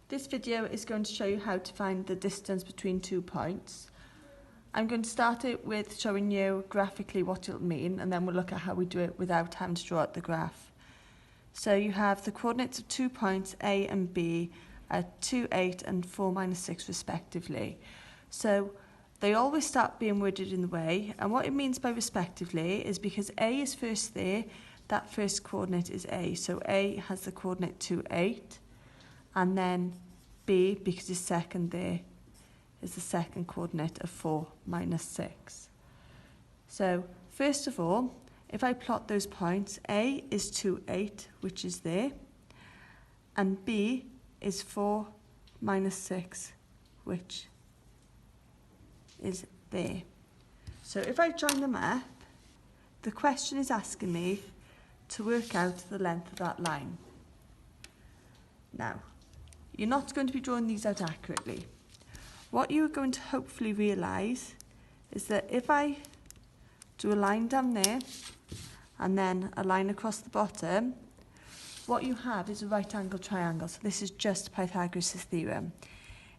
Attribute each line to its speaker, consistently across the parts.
Speaker 1: This video is going to show you how to find the distance between 2 points. I'm going to start it with showing you graphically what it'll mean, and then we'll look at how we do it without having to draw out the graph. So you have the coordinates of 2 points A and B at 2, 8 and 4, -6 respectively. So they always start being worded in the way, and what it means by respectively is because A is first there, that first coordinate is A. So A has the coordinate 2, 8. And then B, because it's second there, is the second coordinate of 4, -6. So first of all, if I plot those points, A is 2, 8, which is there, and B is 4, -6, which is there. So if I join them up, the question is asking me to work out the length of that line. Now, you're not going to be drawing these out accurately. What you're going to hopefully realise is that if I do a line down there and then a line across the bottom, what you have is a right angle triangle. So this is just Pythagoras' theorem.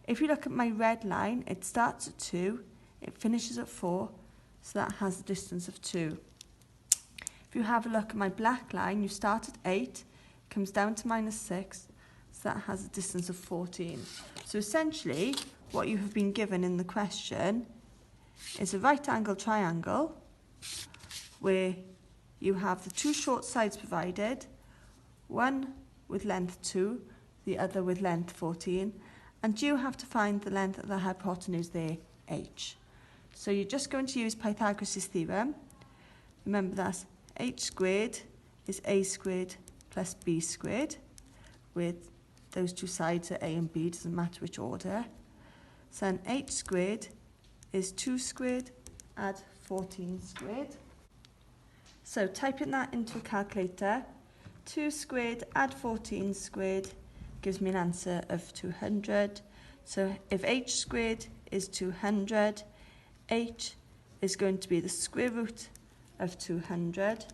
Speaker 1: If you look at my red line, it starts at 2, it finishes at 4, so that has a distance of 2. If you have a look at my black line, you start at 8, comes down to -6, so that has a distance of 14. So essentially, what you have been given in the question is a right angle triangle where you have the 2 short sides provided, one with length 2, the other with length 14, and you have to find the length of the hypotenuse there, h. So you're just going to use Pythagoras' theorem. Remember that h squared is a squared plus b squared, with those 2 sides are a and b, doesn't matter which order. So then h squared is 2 squared, add 14 squared. So typing that into a calculator, 2 squared add 14 squared gives me an answer of 200. So if h squared is 200, h is going to be the square root of 200,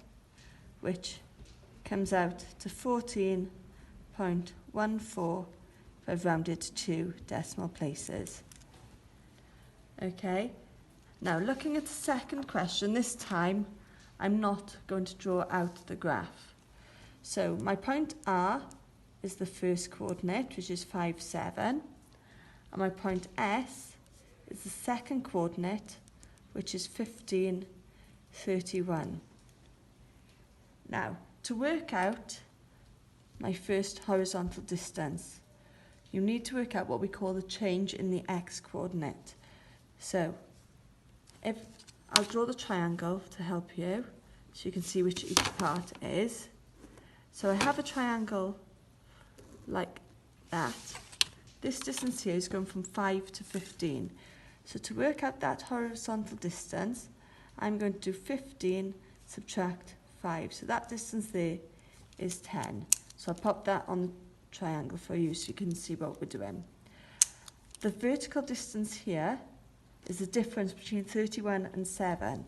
Speaker 1: which comes out to 14.14 if I've rounded to 2 decimal places. Okay, now looking at the second question, this time I'm not going to draw out the graph. So my point R is the first coordinate, which is 5, 7, and my point S is the second coordinate, which is 15, 31. Now, to work out my first horizontal distance, you need to work out what we call the change in the x coordinate. So, if I'll draw the triangle to help you, so you can see which each part is. So I have a triangle like that. This distance here is going from 5 to 15. So to work out that horizontal distance, I'm going to do 15 subtract 5. So that distance there is 10. So I'll pop that on the triangle for you so you can see what we're doing. The vertical distance here is the difference between 31 and 7.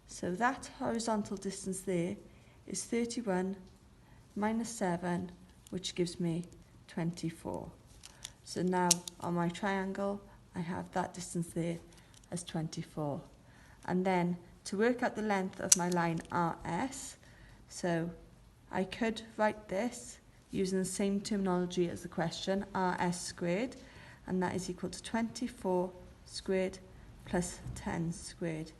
Speaker 1: So that horizontal distance there is 31 minus 7, which gives me 24. So now on my triangle, I have that distance there as 24. And then to work out the length of my line RS, so I could write this using the same terminology as the question, RS squared, and that is equal to 24 squared plus 10 squared.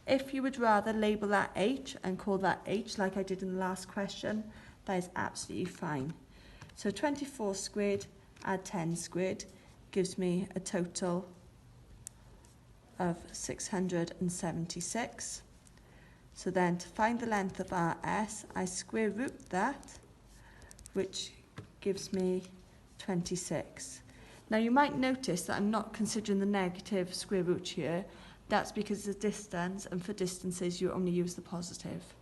Speaker 1: If you would rather label that H and call that H like I did in the last question, that is absolutely fine. So 24 squared add 10 squared gives me a total of 676. So then to find the length of RS, I square root that, which gives me 26. Now you might notice that I'm not considering the negative square root here. That's because it's a distance, and for distances you only use the positive.